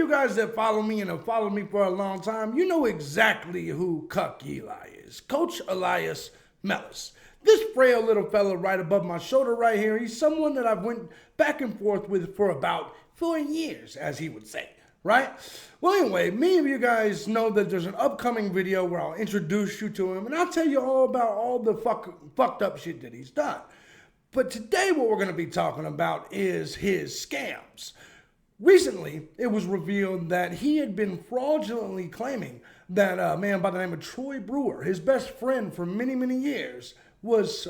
you guys that follow me and have followed me for a long time, you know exactly who Cuck Eli is. Coach Elias Melas. This frail little fella right above my shoulder right here, he's someone that I've went back and forth with for about 4 years, as he would say, right? Well, anyway, many of you guys know that there's an upcoming video where I'll introduce you to him, and I'll tell you all about all the fucked up shit that he's done. But today what we're going to be talking about is his scams. Recently, it was revealed that he had been fraudulently claiming that a man by the name of Troy Brewer, his best friend for many, many years, was,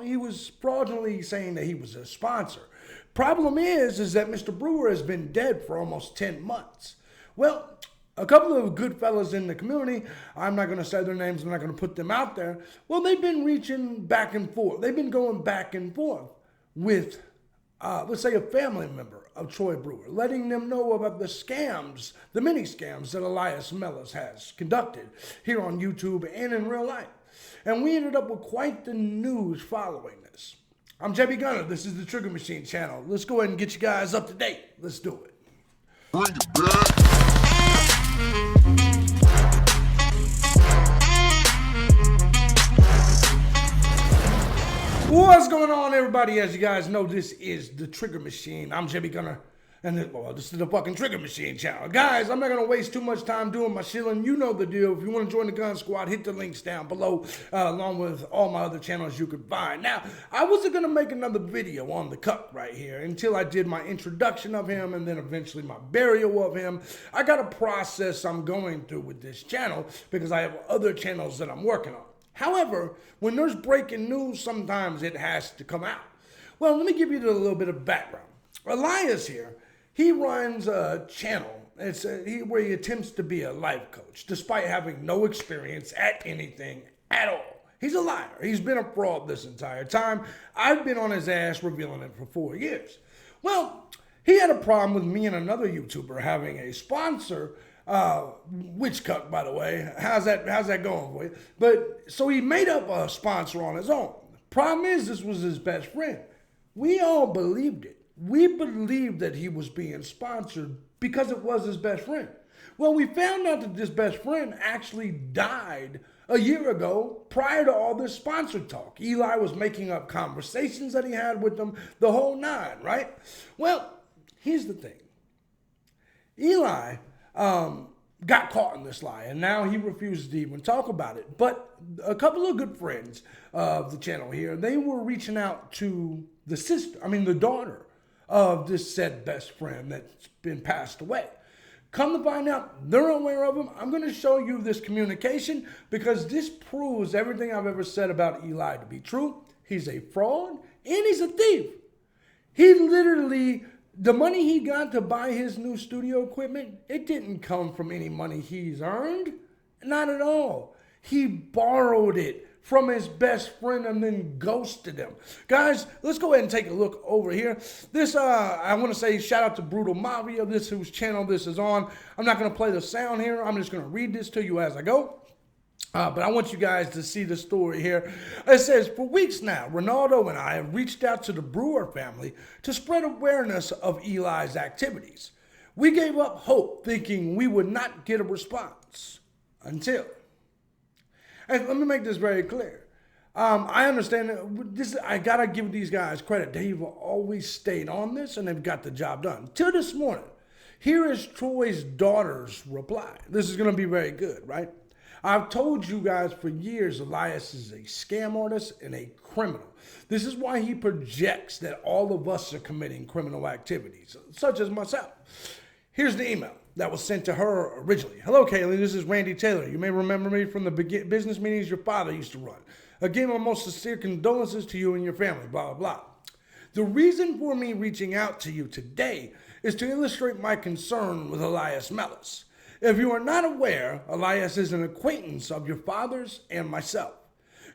he was fraudulently saying that he was a sponsor. Problem is that Mr. Brewer has been dead for almost 10 months. Well, a couple of good fellas in the community, I'm not going to say their names, I'm not going to put them out there. Well, they've been reaching back and forth. They've been going back and forth with, let's say, a family member of Troy Brewer, letting them know about the scams, the many scams that Elias Melas has conducted here on YouTube and in real life. And we ended up with quite the news following this. I'm thejbgunner. This is the Trigger Machine channel. Let's go ahead and get you guys up to date. Let's do it. Bring it back. What's going on, everybody? As you guys know, this is the Trigger Machine. I'm thejbgunner. And this is the fucking Trigger Machine channel. Guys, I'm not going to waste too much time doing my shilling. You know the deal. If you want to join the gun squad, hit the links down below, along with all my other channels you could find. Now, I wasn't going to make another video on the Cuck right here until I did my introduction of him and then eventually my burial of him. I got a process I'm going through with this channel because I have other channels that I'm working on. However, when there's breaking news, sometimes it has to come out. Well, let me give you a little bit of background. Elias here, he runs a channel where he attempts to be a life coach, despite having no experience at anything at all. He's a liar. He's been a fraud this entire time. I've been on his ass revealing it for 4 years. Well, he had a problem with me and another YouTuber having a sponsor, which Cuck, by the way. How's that going for you? But so he made up a sponsor on his own. Problem is, this was his best friend. We all believed it. We believed that he was being sponsored because it was his best friend. Well, we found out that this best friend actually died a year ago prior to all this sponsor talk. Eli was making up conversations that he had with them, the whole nine, right? Well, here's the thing. Eli got caught in this lie, and now he refuses to even talk about it. But a couple of good friends of the channel here, they were reaching out to the daughter of this said best friend that's been passed away. Come to find out, they're aware of him. I'm going to show you this communication because this proves everything I've ever said about Eli to be true. He's a fraud and he's a thief. He literally, the money he got to buy his new studio equipment, it didn't come from any money he's earned. Not at all. He borrowed it from his best friend and then ghosted him. Guys, let's go ahead and take a look over here. This, I want to say shout out to Brutal Mafia, this whose channel this is on. I'm not going to play the sound here. I'm just going to read this to you as I go. But I want you guys to see the story here. It says, for weeks now, Ronaldo and I have reached out to the Brewer family to spread awareness of Eli's activities. We gave up hope thinking we would not get a response until... And let me make this very clear. I understand that I gotta give these guys credit. They've always stayed on this and they've got the job done. Till this morning, here is Troy's daughter's reply. This is gonna be very good, right? I've told you guys for years Elias is a scam artist and a criminal. This is why he projects that all of us are committing criminal activities, such as myself. Here's the email that was sent to her originally. Hello, Kaylee. This is Randy Taylor. You may remember me from the business meetings your father used to run. Again, my most sincere condolences to you and your family, blah, blah, blah. The reason for me reaching out to you today is to illustrate my concern with Elias Melas. If you are not aware, Elias is an acquaintance of your father's and myself.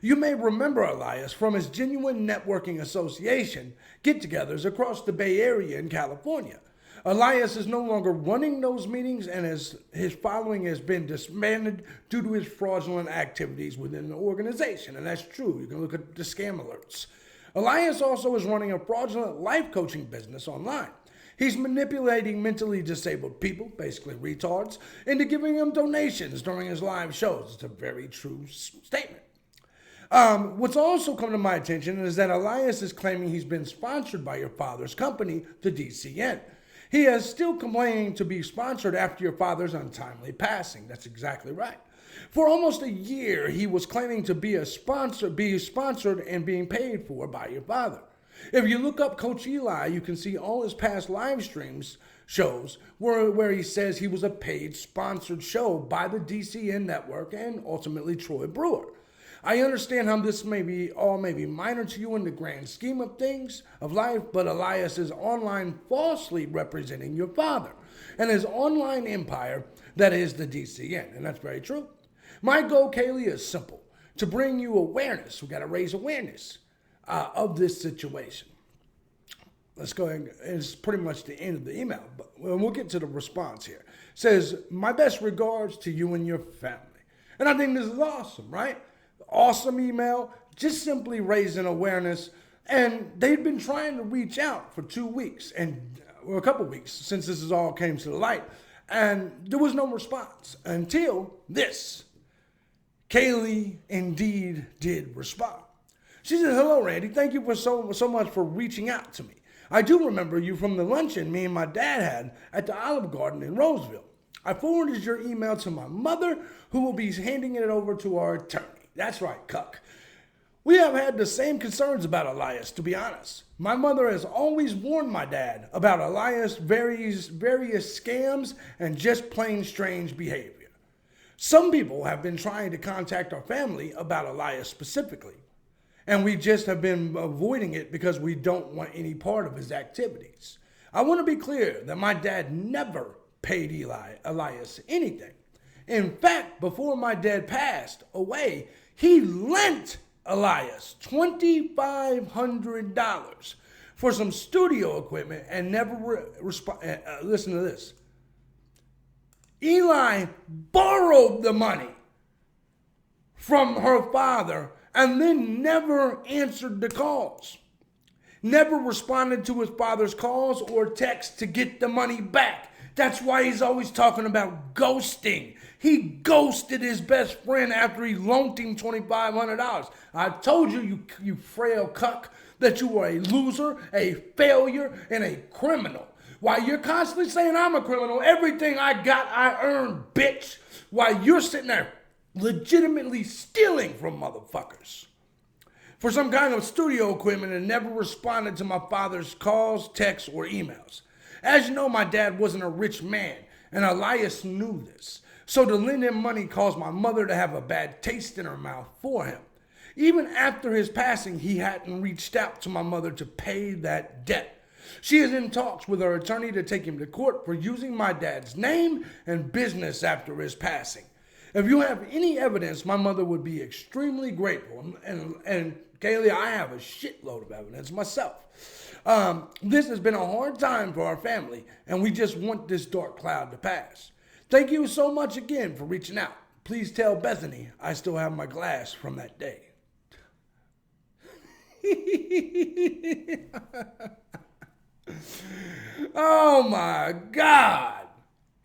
You may remember Elias from his Genuine Networking Association get-togethers across the Bay Area in California. Elias is no longer running those meetings and his following has been disbanded due to his fraudulent activities within the organization. And that's true. You can look at the scam alerts. Elias also is running a fraudulent life coaching business online. He's manipulating mentally disabled people, basically retards, into giving them donations during his live shows. It's a very true statement. What's also come to my attention is that Elias is claiming he's been sponsored by your father's company, the DCN. He is still complaining to be sponsored after your father's untimely passing. That's exactly right. For almost a year, he was claiming to be sponsored and being paid for by your father. If you look up Coach Eli, you can see all his past live streams shows where he says he was a paid sponsored show by the DCN network and ultimately Troy Brewer. I understand how this may be minor to you in the grand scheme of things of life, but Elias is online falsely representing your father and his online empire that is the DCN, and that's very true. My goal, Kaylee, is simple: to bring you awareness. We got to raise awareness of this situation. Let's go ahead. It's pretty much the end of the email, but we'll get to the response here. It says, my best regards to you and your family. And I think this is awesome, right? Awesome email, just simply raising awareness. And they've been trying to reach out for 2 weeks, or a couple weeks since this all came to the light. And there was no response until this. Kaylee indeed did respond. She said, hello, Randy. Thank you for so much for reaching out to me. I do remember you from the luncheon me and my dad had at the Olive Garden in Roseville. I forwarded your email to my mother, who will be handing it over to our attorney. That's right, cuck. We have had the same concerns about Elias, to be honest. My mother has always warned my dad about Elias' various scams and just plain strange behavior. Some people have been trying to contact our family about Elias specifically, and we just have been avoiding it because we don't want any part of his activities. I want to be clear that my dad never paid Elias anything. In fact, before my dad passed away, he lent Elias $2,500 for some studio equipment and never responded. Listen to this. Eli borrowed the money from her father and then never answered the calls. Never responded to his father's calls or texts to get the money back. That's why he's always talking about ghosting. He ghosted his best friend after he loaned him $2,500. I told you, you frail cuck, that you were a loser, a failure, and a criminal. While you're constantly saying I'm a criminal, everything I got, I earned, bitch. While you're sitting there legitimately stealing from motherfuckers for some kind of studio equipment and never responded to my father's calls, texts, or emails. As you know, my dad wasn't a rich man, and Elias knew this. So to lend him money caused my mother to have a bad taste in her mouth for him. Even after his passing, he hadn't reached out to my mother to pay that debt. She is in talks with her attorney to take him to court for using my dad's name and business after his passing. If you have any evidence, my mother would be extremely grateful. And Kaylee, I have a shitload of evidence myself. This has been a hard time for our family, and we just want this dark cloud to pass. Thank you so much again for reaching out. Please tell Bethany I still have my glass from that day. Oh my God.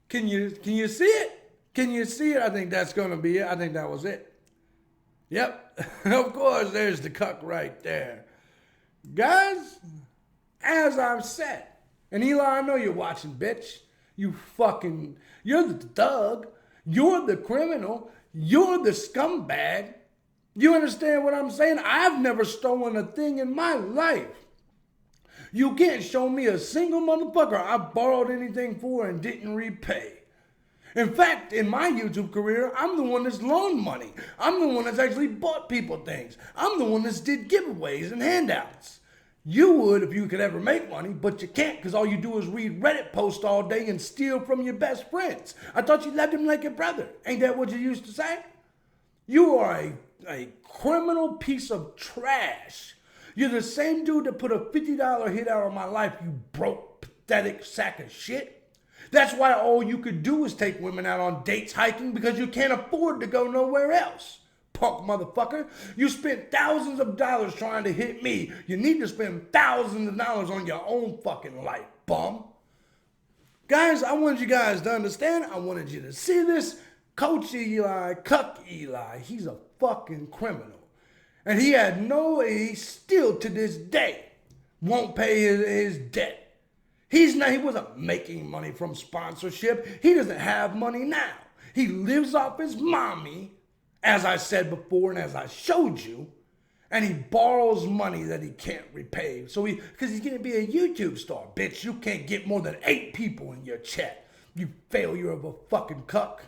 Can you see it? Can you see it? I think that's going to be it. I think that was it. Yep. Of course, there's the cuck right there. Guys, as I've said, and Eli, I know you're watching, bitch. You're the thug. You're the criminal. You're the scumbag. You understand what I'm saying? I've never stolen a thing in my life. You can't show me a single motherfucker I borrowed anything for and didn't repay. In fact, in my YouTube career, I'm the one that's loaned money. I'm the one that's actually bought people things. I'm the one that's did giveaways and handouts. You would if you could ever make money, but you can't because all you do is read Reddit posts all day and steal from your best friends. I thought you loved him like a brother. Ain't that what you used to say? You are a criminal piece of trash. You're the same dude that put a $50 hit out on my life, you broke, pathetic sack of shit. That's why all you could do is take women out on dates hiking because you can't afford to go nowhere else. Punk motherfucker. You spent thousands of dollars trying to hit me. You need to spend thousands of dollars on your own fucking life, bum. Guys, I wanted you guys to understand. I wanted you to see this. Coach Eli, Cuck Eli, he's a fucking criminal. And he still to this day won't pay his debt. He wasn't making money from sponsorship. He doesn't have money now. He lives off his mommy, as I said before and as I showed you, and he borrows money that he can't repay. Because he's gonna be a YouTube star. Bitch, you can't get more than 8 people in your chat. You failure of a fucking cuck.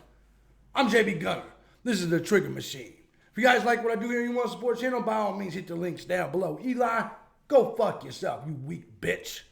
I'm JB Gunner. This is the Trigger Machine. If you guys like what I do here and you want to support the channel, by all means hit the links down below. Eli, go fuck yourself, you weak bitch.